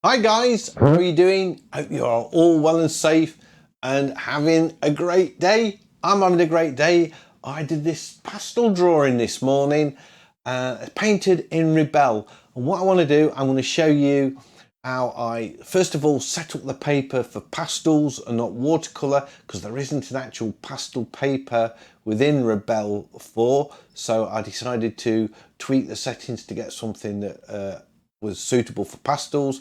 Hi guys, how are you doing? Hope you're all well and safe and having a great day. I'm having a great day. I did this pastel drawing this morning, painted in Rebelle. And what I want to do, I'm going to show you how I first of all set up the paper for pastels and not watercolour, because there isn't an actual pastel paper within Rebelle 4. So I decided to tweak the settings to get something that was suitable for pastels.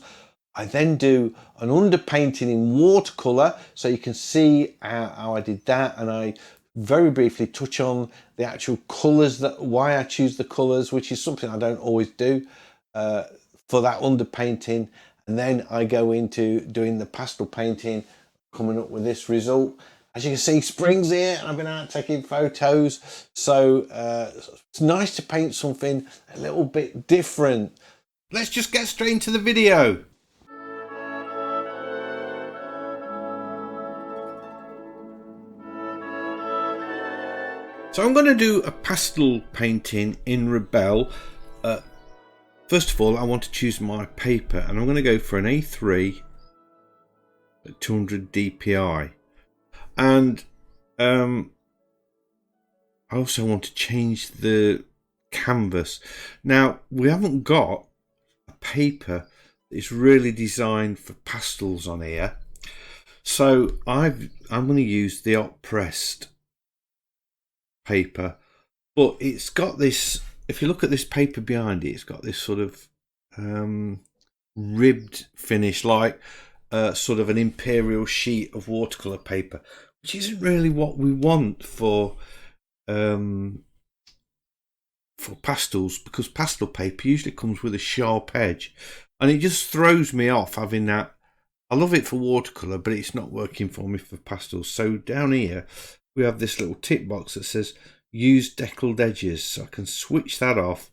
I then do an underpainting in watercolour, so you can see how I did that, and I very briefly touch on the actual colours, why I choose the colours, which is something I don't always do for that underpainting. And then I go into doing the pastel painting, coming up with this result. As you can see, spring's here, and I've been out taking photos, so it's nice to paint something a little bit different. Let's just get straight into the video. So I'm going to do a pastel painting in Rebelle. First of all, I want to choose my paper, and I'm going to go for an A3 at 200 dpi. And I also want to change the canvas. Now, we haven't got a paper that is really designed for pastels on here. So I'm going to use the hot pressed paper, but it's got this, if you look at this paper behind it, it's got this sort of ribbed finish, like sort of an imperial sheet of watercolor paper, which isn't really what we want for pastels, because pastel paper usually comes with a sharp edge, and it just throws me off having that. I love it for watercolor, but it's not working for me for pastels. So down here we have this little tick box that says use deckled edges, so I can switch that off.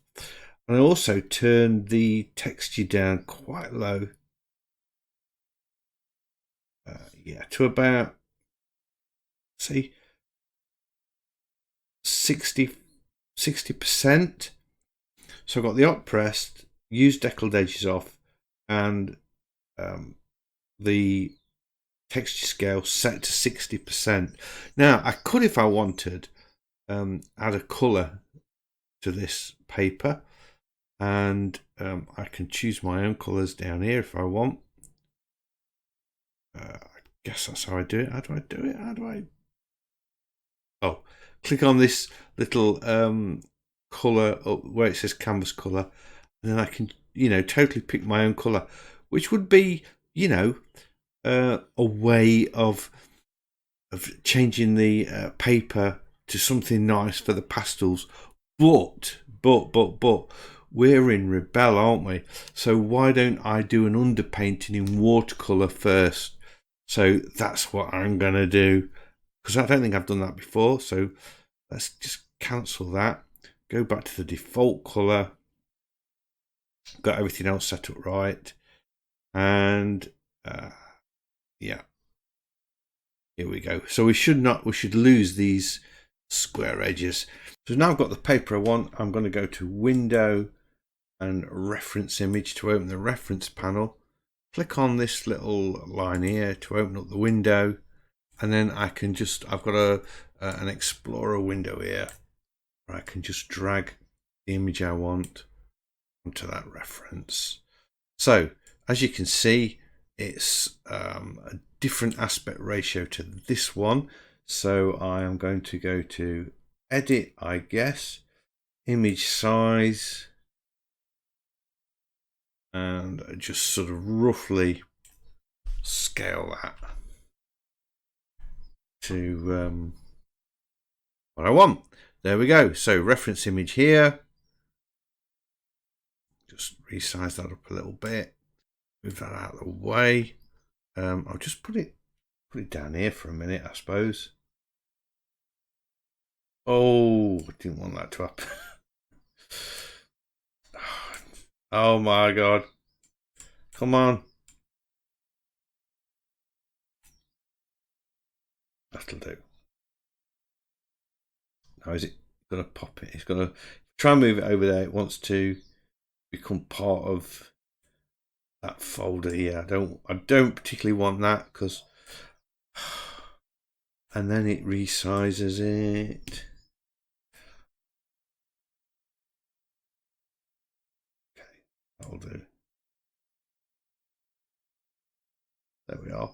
And I also turn the texture down quite low, to about, say, 60%. So I've got the hot pressed, use deckled edges off, and the texture scale set to 60%. Now I could, if I wanted, add a colour to this paper, and I can choose my own colours down here if I want. I guess that's how I do it. How do I do it? Oh, click on this little colour where it says canvas colour, and then I can, totally pick my own colour, which would be, a way of changing the paper to something nice for the pastels. But we're in Rebelle, aren't we? So why don't I do an underpainting in watercolour first? So that's what I'm going to do, because I don't think I've done that before. So let's just cancel that, go back to the default colour, got everything else set up right, and yeah, here we go. So we should lose these square edges. So now I've got the paper I want. I'm going to go to Window and Reference Image to open the reference panel. Click on this little line here to open up the window, and then I can just, I've got an Explorer window here where I can just drag the image I want onto that reference. So as you can see, it's a different aspect ratio to this one. So I am going to go to Edit, I guess, Image Size, and just sort of roughly scale that to what I want. There we go. So reference image here. Just resize that up a little bit. Move that out of the way. I'll just put it down here for a minute, I suppose. Oh, I didn't want that to happen. Oh my god. Come on. That'll do. Now is it going to pop it? It's going to try and move it over there. It wants to become part of that folder here. I don't particularly want that because, and then it resizes it. Okay, that'll do. There we are.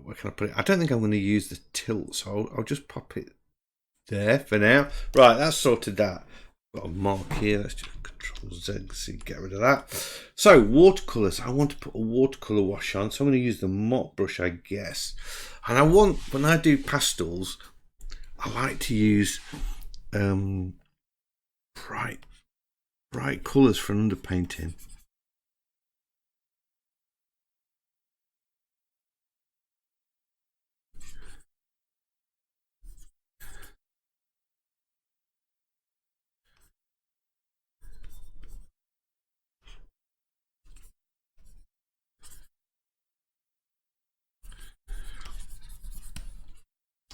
Where can I put it? I don't think I'm going to use the tilt, so I'll just pop it there for now. Right, that's sorted that. Got a mark here. Let's just Control Z so get rid of that. So watercolors. I want to put a watercolor wash on, so I'm going to use the mop brush, I guess. And I want, when I do pastels, I like to use bright colours for underpainting.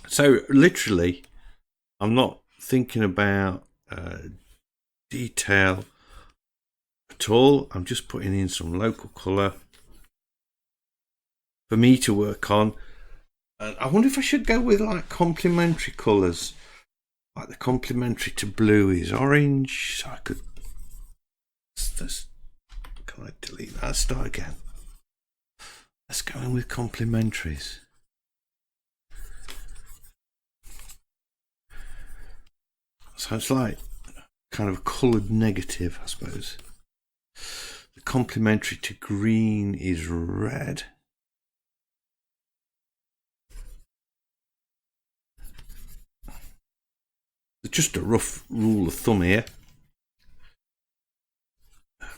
So literally, I'm not thinking about detail at all. I'm just putting in some local colour for me to work on. And I wonder if I should go with like complementary colours. Like the complementary to blue is orange. So I could. Can I delete that? Start again. Let's go in with complementaries. So it's like kind of coloured negative, I suppose. The complementary to green is red. Just a rough rule of thumb here.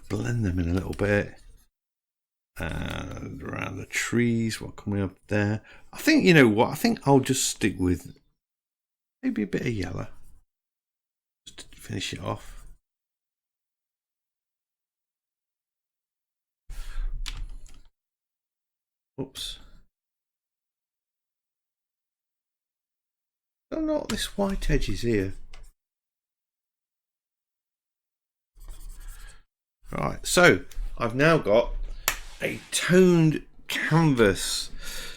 Blend them in a little bit. And around the trees, what can we have there? I think, you know what, I think I'll just stick with maybe a bit of yellow. Just to finish it off. Oops. Oh, not this white edge is here. Right, so I've now got a toned canvas.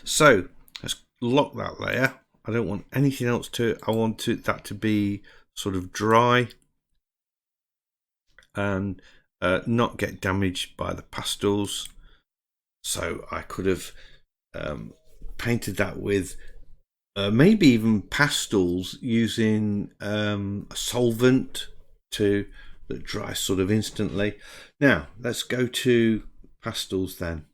So let's lock that layer. I don't want anything else to it. I want that to be sort of dry and not get damaged by the pastels. So I could have painted that with maybe even pastels using a solvent that dries sort of instantly. Now let's go to pastels then.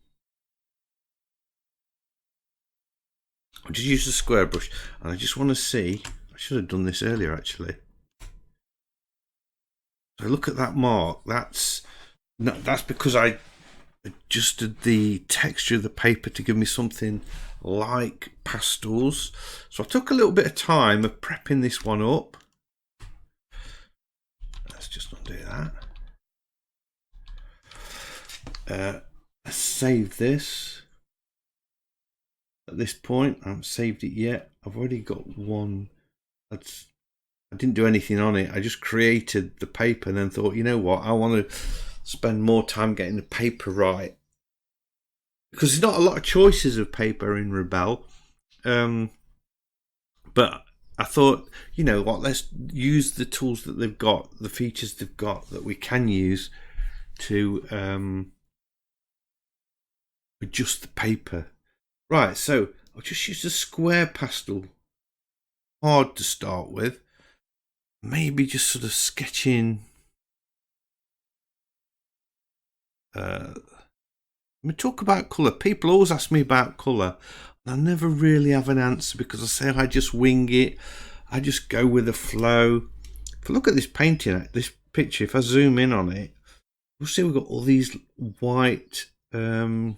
I'll just use the square brush and I just want to see, I should have done this earlier actually. So look at that mark, that's because I adjusted the texture of the paper to give me something like pastels. So I took a little bit of time of prepping this one up. Let's just undo that. Let's save this. At this point, I haven't saved it yet. I've already got one. I didn't do anything on it. I just created the paper and then thought, you know what, I want to spend more time getting the paper right. Because there's not a lot of choices of paper in Rebelle. But I thought, you know what, let's use the tools that they've got, the features they've got that we can use to adjust the paper. Right, so I'll just use a square pastel, hard to start with. Maybe just sort of sketching. We talk about colour. People always ask me about colour. I never really have an answer because I say I just wing it. I just go with the flow. If I look at this painting, this picture, if I zoom in on it, you'll see we've got all these white, call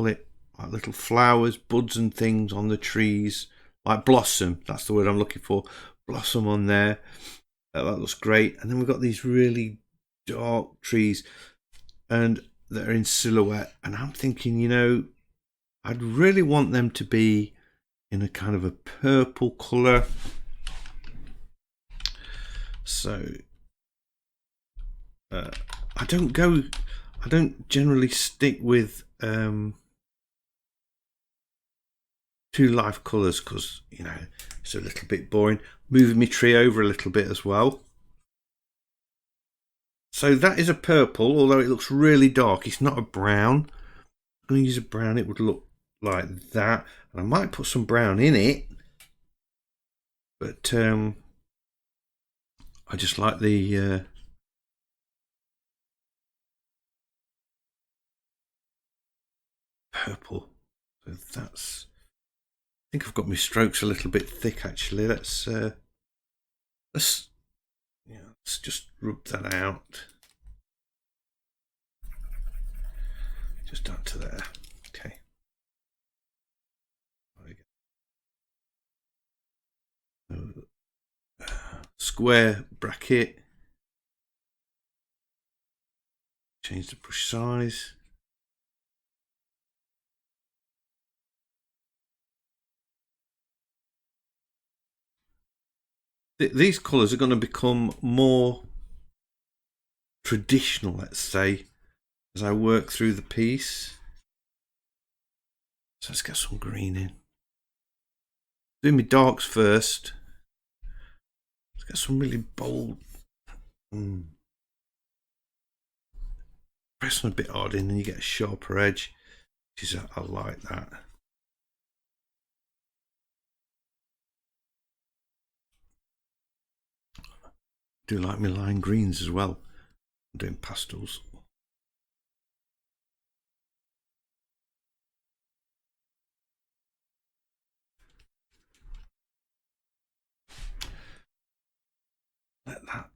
it like little flowers, buds and things on the trees, like blossom. That's the word I'm looking for. Blossom on there. That looks great. And then we've got these really dark trees and that are in silhouette. And I'm thinking, you know, I'd really want them to be in a kind of a purple colour. So I don't generally stick with 2 live colours because, you know, it's a little bit boring. Moving my tree over a little bit as well. So that is a purple, although it looks really dark. It's not a brown. I'm going to use a brown. It would look like that. And I might put some brown in it. But I just like the purple. So that's... I think I've got my strokes a little bit thick actually. Let's just rub that out. Just down to there. Okay. Square bracket. Change the brush size. These colours are going to become more traditional, let's say, as I work through the piece. So let's get some green in. Do my darks first. Let's get some really bold. Press them a bit hard in and you get a sharper edge. Which is, I like that. Do like my lime greens as well. I'm doing pastels. Let that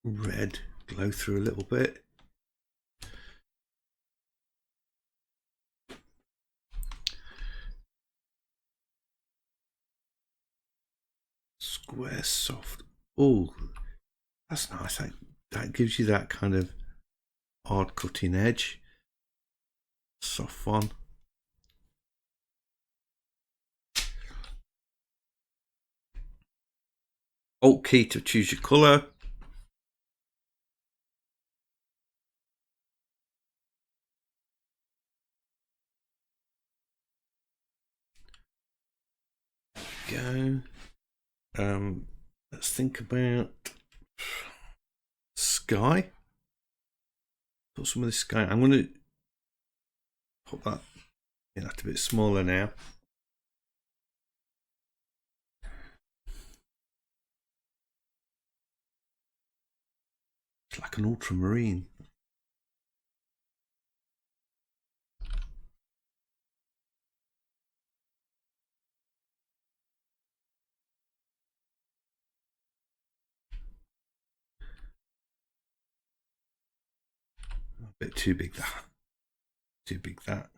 red glow through a little bit. Square soft. Oh, that's nice. That gives you that kind of hard cutting edge. Soft one. Alt key to choose your colour. Go. Let's think about sky. Put some of the sky. I'm going to put that in that a bit smaller now. It's like an ultramarine. A bit too big that. Too big that.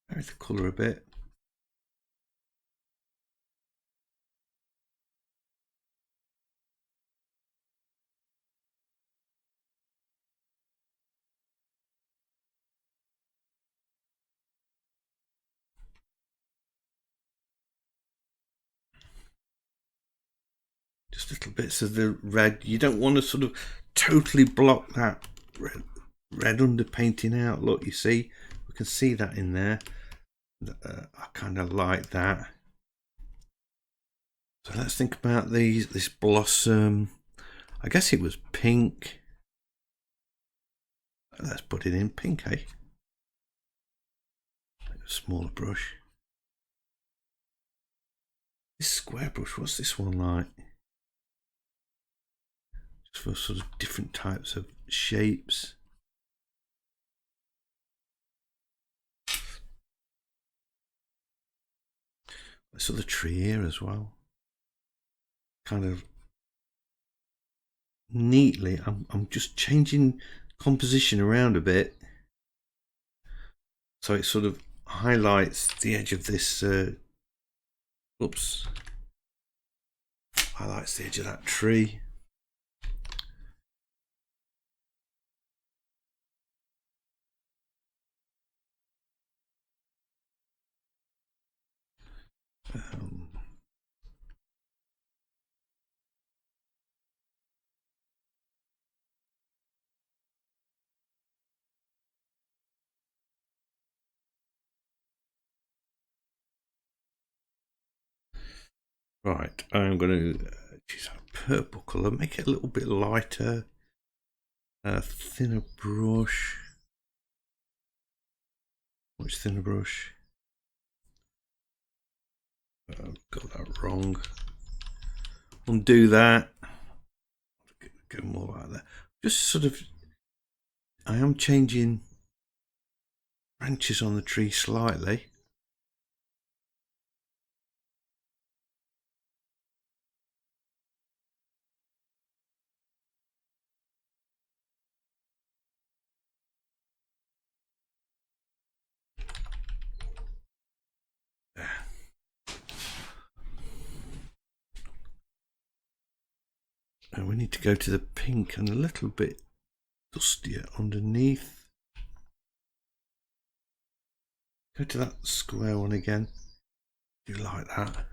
Vary the colour a bit. Just little bits of the red. You don't want to sort of totally block that red underpainting out. Look, you see, we can see that in there. I kind of like that. So let's think about this blossom. I guess it was pink. Let's put it in pink, eh? A smaller brush. This square brush, what's this one like? Just for sort of different types of shapes. This other tree here as well. Kind of neatly. I'm just changing composition around a bit. So it sort of highlights the edge of this highlights the edge of that tree. Right, I'm going to choose a purple colour, make it a little bit lighter, a thinner brush. Much thinner brush. Got that wrong. Undo that. Go more like that. Just sort of, I am changing branches on the tree slightly. And we need to go to the pink and a little bit dustier underneath. Go to that square one again. Do like that.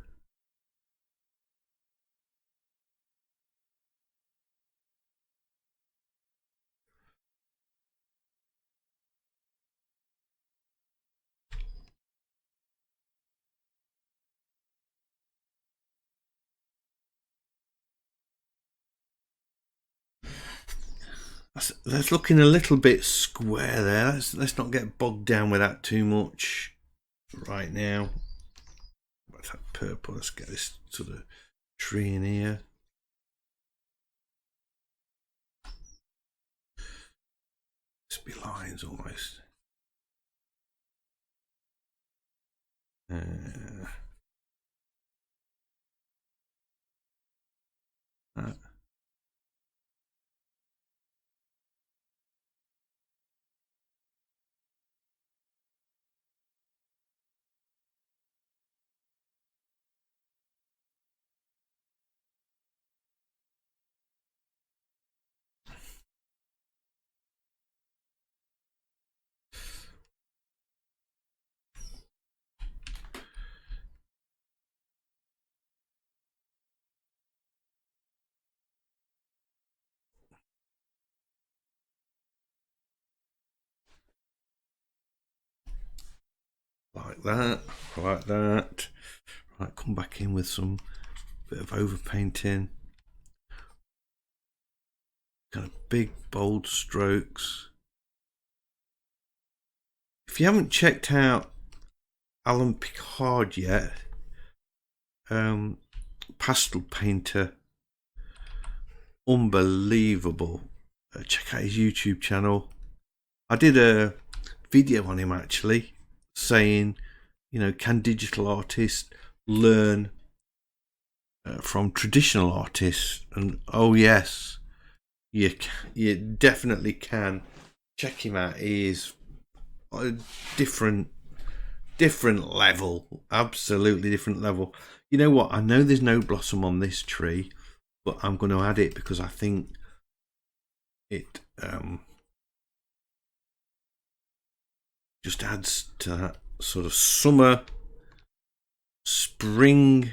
That's looking a little bit square there. Let's not get bogged down with that too much right now. What's that purple? Let's get this sort of tree in here. This be lines almost. Like that, like that. Right, come back in with some bit of overpainting. Kind of big, bold strokes. If you haven't checked out Alan Picard yet, pastel painter, unbelievable. Check out his YouTube channel. I did a video on him actually, saying, you know, can digital artists learn from traditional artists? And oh yes, you definitely can. Check him out. He is a different level, absolutely different level. You know what? I know there's no blossom on this tree, but I'm going to add it because I think it just adds to that sort of summer, spring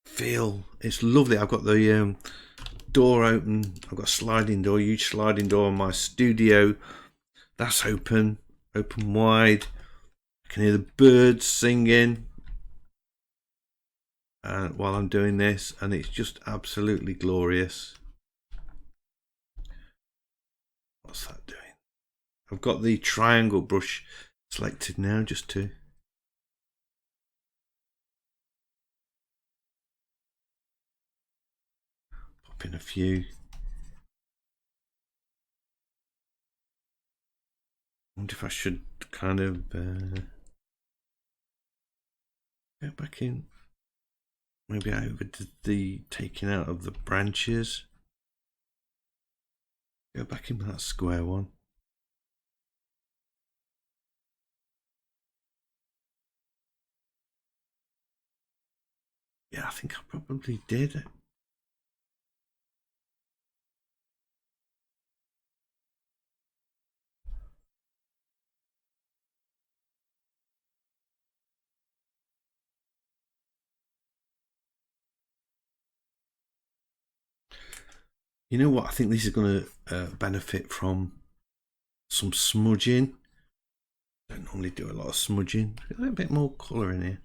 feel. It's lovely. I've got the door open. I've got a sliding door, huge sliding door in my studio. That's open wide. I can hear the birds singing while I'm doing this, and it's just absolutely glorious. What's that doing? I've got the triangle brush selected now just to pop in a few. I wonder if I should kind of go back in, maybe over to the taking out of the branches. Go back in that square one. Yeah, I think I probably did. You know what? I think this is going to benefit from some smudging. I don't normally do a lot of smudging. A little bit more colour in here.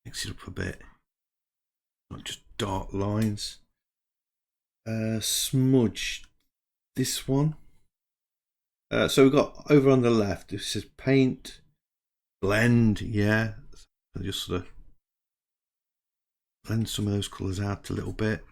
Mix it up a bit. Not just dark lines. Smudge this one. So we've got over on the left, this says paint, blend, yeah. I'll just sort of blend some of those colours out a little bit.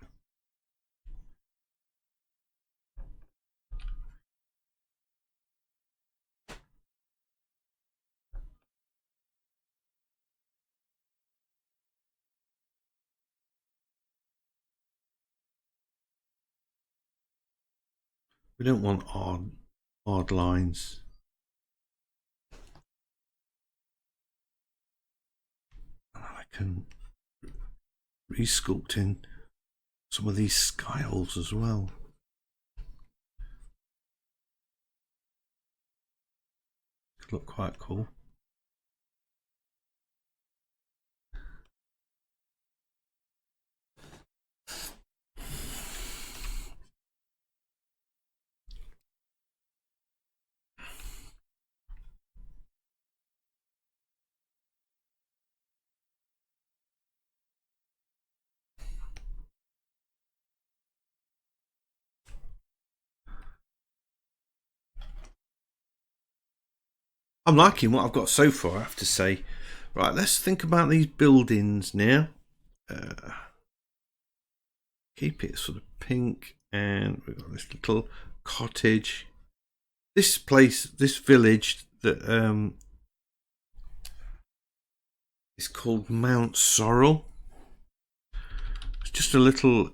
We don't want hard lines. I can resculpt in some of these scales as well. Could look quite cool. I'm liking what I've got so far, I have to say. Right, let's think about these buildings now. Keep it sort of pink, and we've got this little cottage. This place, this village that is called Mount Sorrel. It's just a little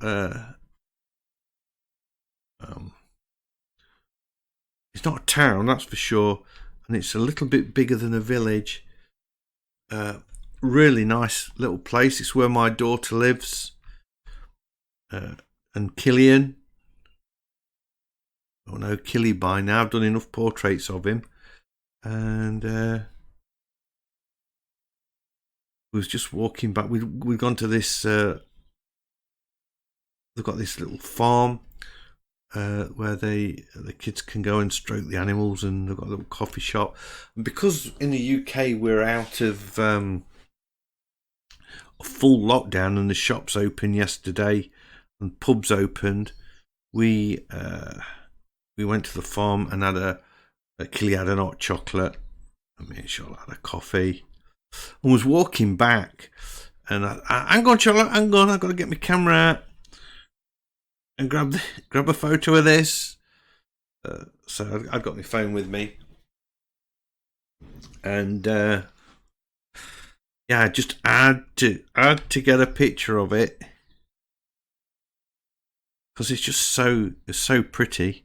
it's not a town, that's for sure, and it's a little bit bigger than a village. Really nice little place. It's where my daughter lives, and Killian. I know Killy by now. I've done enough portraits of him, and we was just walking back. We'd gone to this. They've got this little farm where the kids can go and stroke the animals, and they've got a little coffee shop. And because in the UK we're out of a full lockdown and the shops opened yesterday and pubs opened, we went to the farm and had a Killy had an hot chocolate. I mean, Charlotte had a coffee, and was walking back, and I hang on, Charlotte, hang on, I've got to get my camera out and grab a photo of this. So I've got my phone with me, and yeah, just had to get a picture of it because it's just so pretty.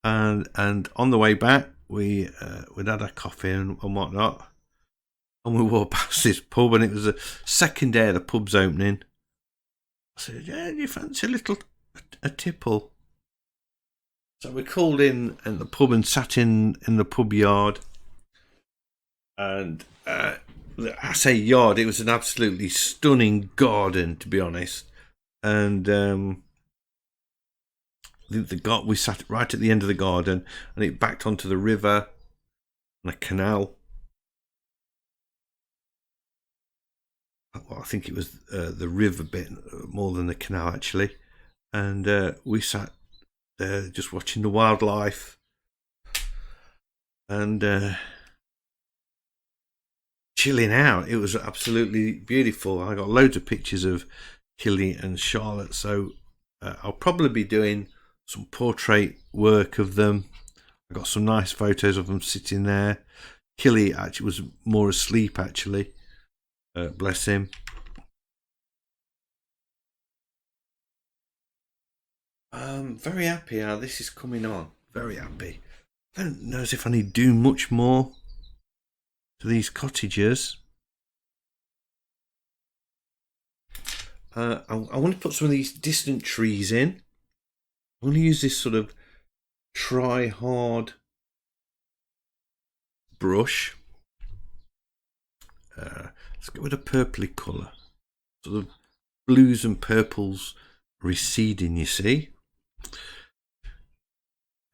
And on the way back, we'd had a coffee and whatnot, and we walked past this pub, and it was the second day of the pub's opening. I said, "Yeah, do you fancy a tipple?" So we called in the pub and sat in the pub yard, and I say yard, it was an absolutely stunning garden, to be honest, and we sat right at the end of the garden, and it backed onto the river and a canal. Well, I think it was the river bit more than the canal, actually. And we sat there just watching the wildlife and chilling out. It was absolutely beautiful. I got loads of pictures of Killy and Charlotte, so I'll probably be doing some portrait work of them. I got some nice photos of them sitting there. Killy actually was more asleep, actually. Bless him. Very happy how this is coming on. Very happy. I don't know as if I need to do much more to these cottages. I want to put some of these distant trees in. I'm going to use this sort of try hard brush. let's go with a purpley colour. Sort of blues and purples receding, you see.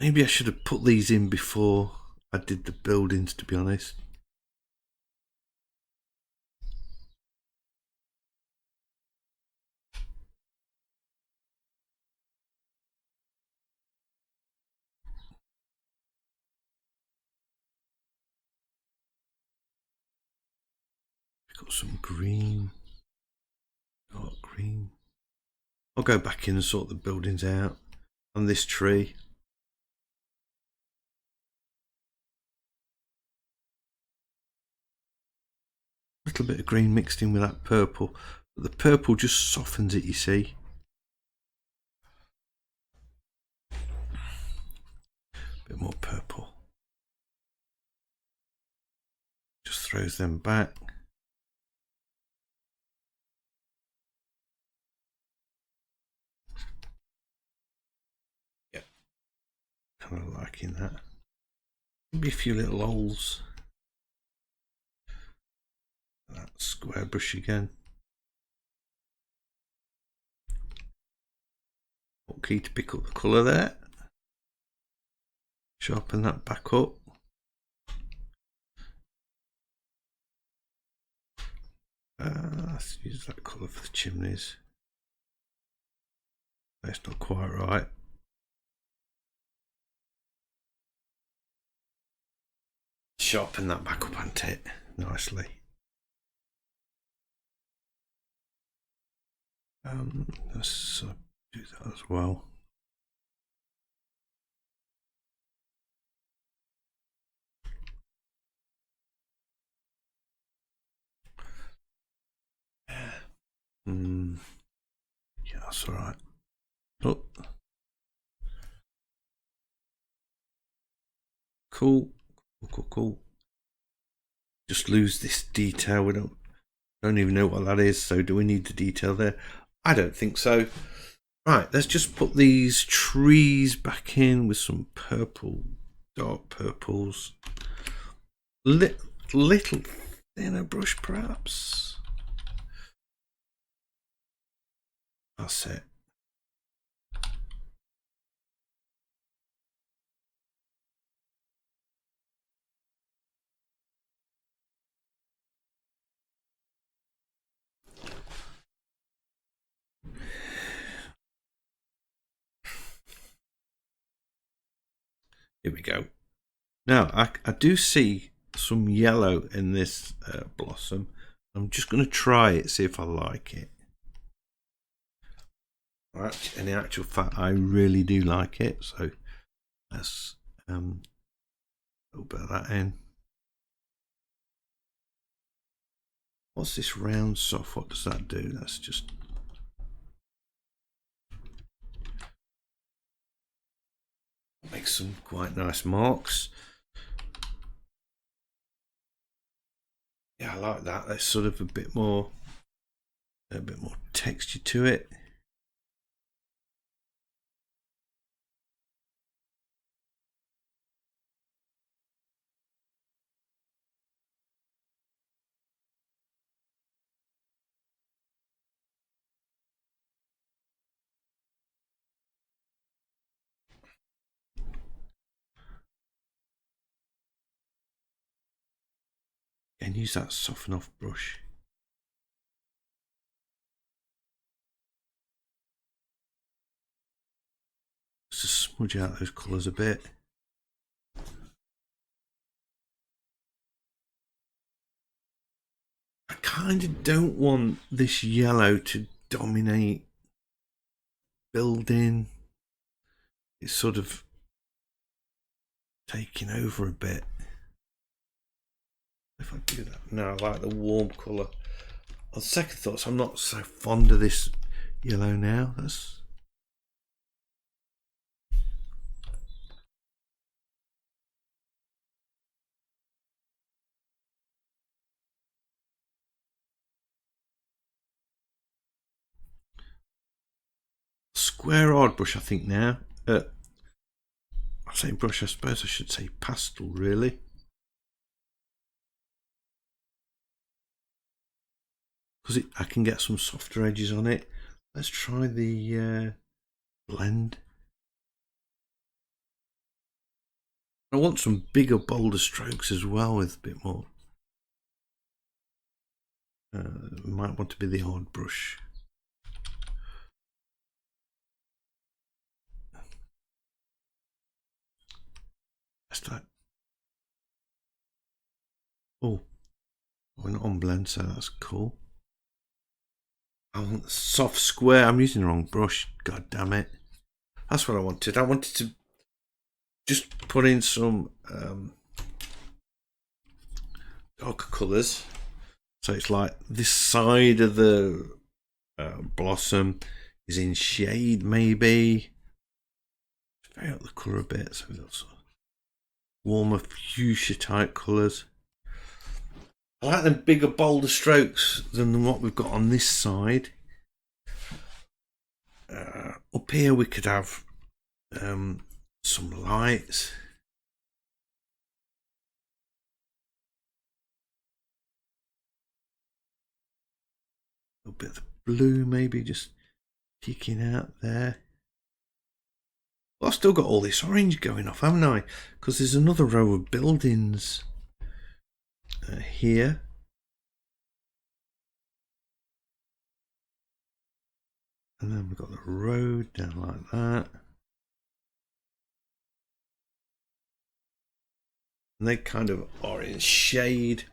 Maybe I should have put these in before I did the buildings, to be honest. Got some green, dark green. I'll go back in and sort the buildings out on this tree. A little bit of green mixed in with that purple, but the purple just softens it, you see. A bit more purple. Just throws them back. Yeah, kind of liking that. Maybe a few little holes. That square brush again. Key to pick up the colour there. Sharpen that back up. Let's use that colour for the chimneys. That's not quite right. Sharpen that back up, ain't it? Nicely. Let's do that as well. Yeah, that's all right. Oh, cool. Just lose this detail. We don't even know what that is. So do we need the detail there? I don't think so. Right, let's just put these trees back in with some purple, dark purples. Little thinner brush, perhaps. That's it. Here we go. Now, I do see some yellow in this blossom. I'm just going to try it, see if I like it. Right, in actual fact, I really do like it. So let's a little bit of that in. What's this round soft? What does that do? That's just make some quite nice marks. Yeah, I like that. There's sort of a bit more texture to it. And use that soften off brush. Just to smudge out those colours a bit. I kind of don't want this yellow to dominate building. It's sort of taking over a bit. If I do that, no, I like the warm colour. On second thoughts, I'm not so fond of this yellow now. That's square hard brush, I think now. I say brush, I suppose I should say pastel, really. because I can get some softer edges on it. Let's try the blend. I want some bigger, bolder strokes as well with a bit more. Might want to be the hard brush. Let's start. Oh, we're not on blend, so that's cool. I want the soft square. I'm using the wrong brush. God damn it. That's what I wanted. I wanted to just put in some darker colours. So it's like this side of the blossom is in shade, maybe. Vary up the colour a bit. So we've got some warmer fuchsia type colours. I like them bigger, bolder strokes than what we've got on this side. Up here we could have some lights. A bit of the blue maybe just kicking out there. Well, I've still got all this orange going off, haven't I? Because there's another row of buildings here. And then we've got the road down like that. And they kind of are in shade.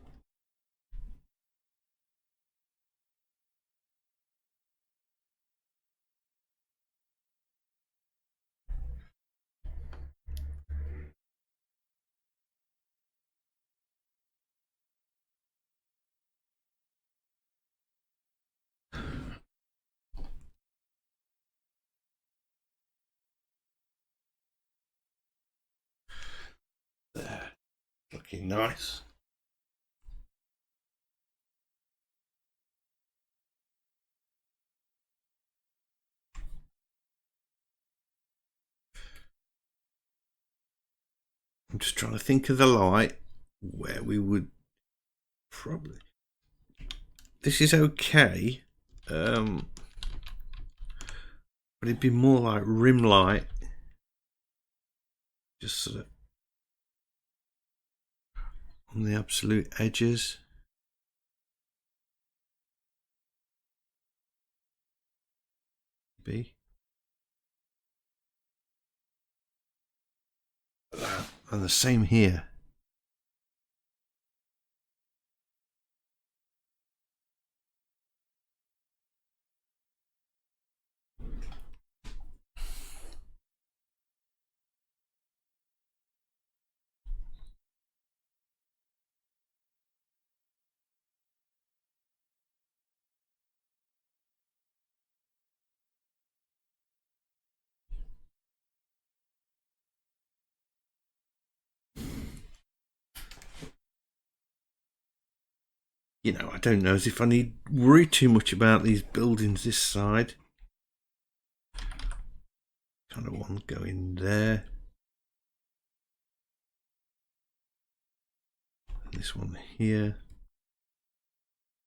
There, looking nice. I'm just trying to think of the light where we would probably. This is okay, but it'd be more like rim light, just sort of on the absolute edges. Be that, and the same here. You know, I don't know as if I need worry too much about these buildings this side. Kind of one going there. And this one here.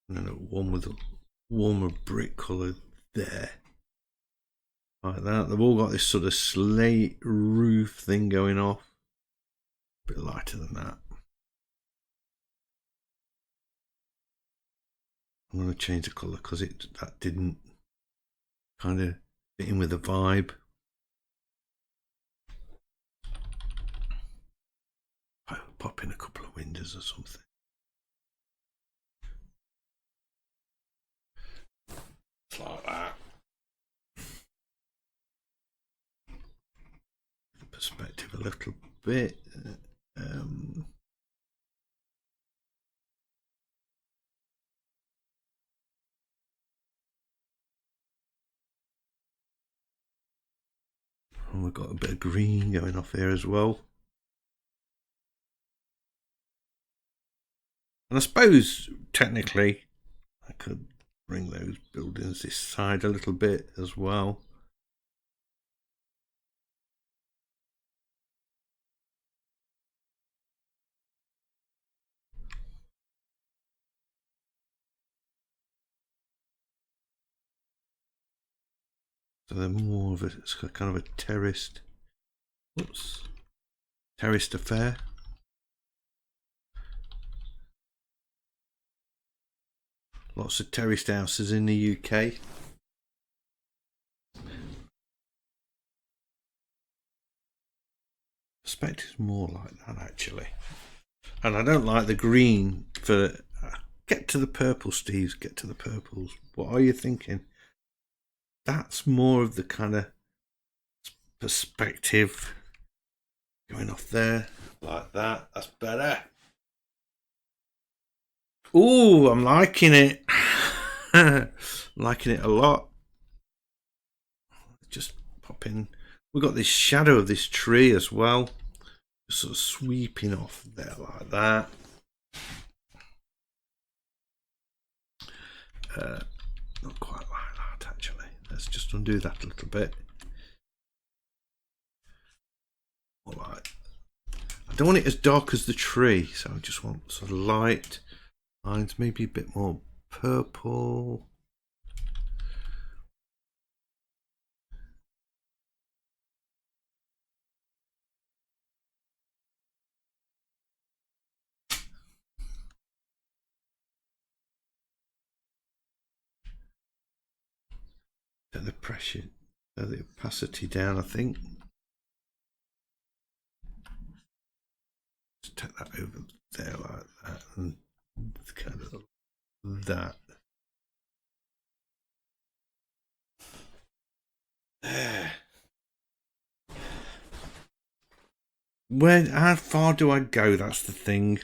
And then one with a warmer brick colour there. Like that. They've all got this sort of slate roof thing going off. A bit lighter than that. I'm going to change the colour because that didn't kind of fit in with the vibe. I'll pop in a couple of windows or something. It's like that. The perspective a little bit. And we've got a bit of green going off here as well. And I suppose technically I could bring those buildings this side a little bit as well. So they're more of a, it's kind of a terraced, terraced affair. Lots of terraced houses in the UK. I suspect it's more like that actually. And I don't like the green for... Get to the purple, Steves. Get to the purples. What are you thinking? That's more of the kind of perspective. Going off there like that. That's better. Ooh, I'm liking it. I'm liking it a lot. Just pop in. We've got this shadow of this tree as well. Just sort of sweeping off there like that. Not quite like that actually. Let's just undo that a little bit. Alright. I don't want it as dark as the tree, so I just want sort of light lines, maybe a bit more purple. Get the pressure, the opacity down, I think. Just take that over there like that, and kind of that. There. How far do I go? That's the thing.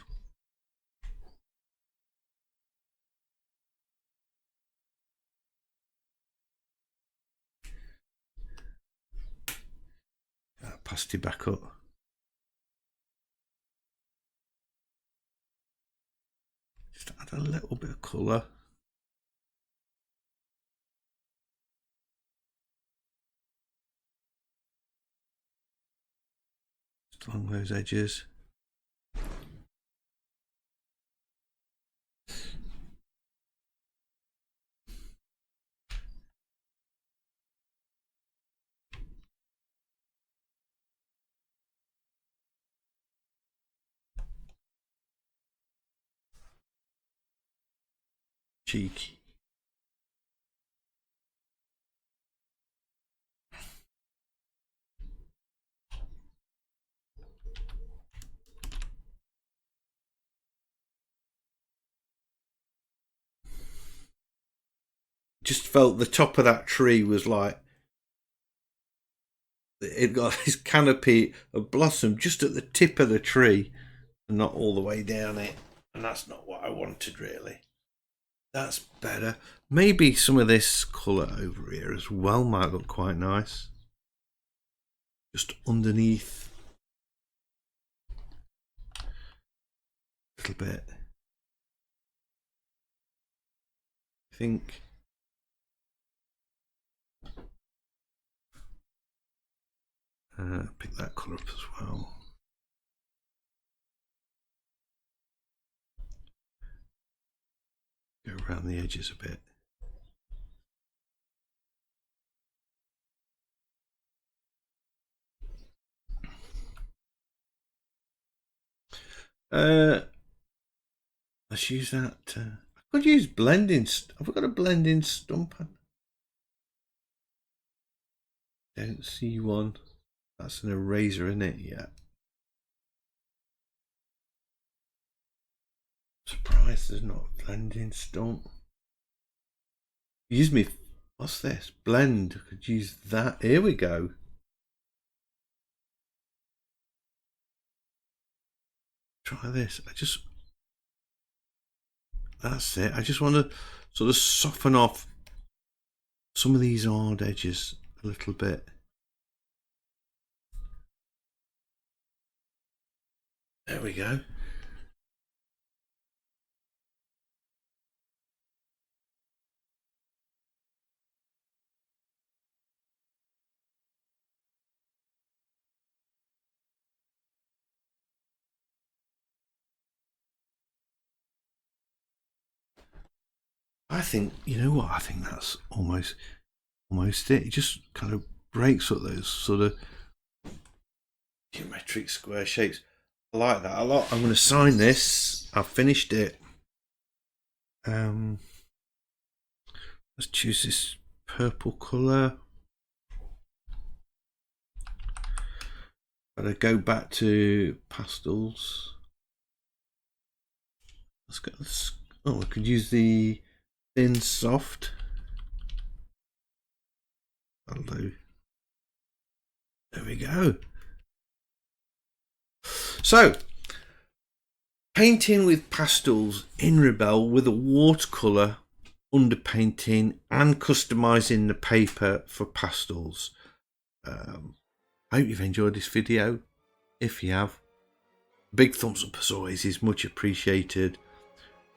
Opacity back up. Just add a little bit of colour. Just along those edges. Cheeky. Just felt the top of that tree was like, it got this canopy of blossom just at the tip of the tree and not all the way down it. And that's not what I wanted really. That's better. Maybe some of this colour over here as well might look quite nice. Just underneath. A little bit. I think. Pick that colour up as well. Go around the edges a bit. Let's use that. I could use blending. Have I got a blending stumper? Don't see one. That's an eraser, isn't it? Yeah. Surprised there's not a blending stump. Use me. What's this? Blend. I could use that. Here we go. Try this. That's it. I just want to sort of soften off some of these hard edges a little bit. There we go. I think, you know what? I think that's almost, almost it. It just kind of breaks up those sort of geometric square shapes. I like that a lot. I'm going to sign this. I've finished it. Let's choose this purple colour. Gotta go back to pastels. Let's go. Oh, I could use the thin soft. That'll do. There we go. So, painting with pastels in Rebelle with a watercolour underpainting and customising the paper for pastels. I hope you've enjoyed this video. If you have, big thumbs up as always is much appreciated.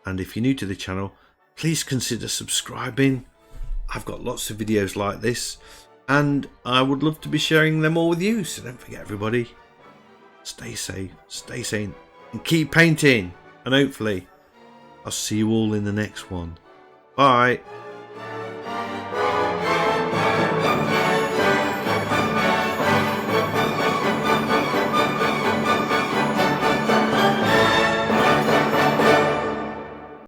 And if you're new to the channel, please consider subscribing. I've got lots of videos like this and I would love to be sharing them all with you. So don't forget, everybody, stay safe, stay sane, and keep painting. And hopefully I'll see you all in the next one. Bye.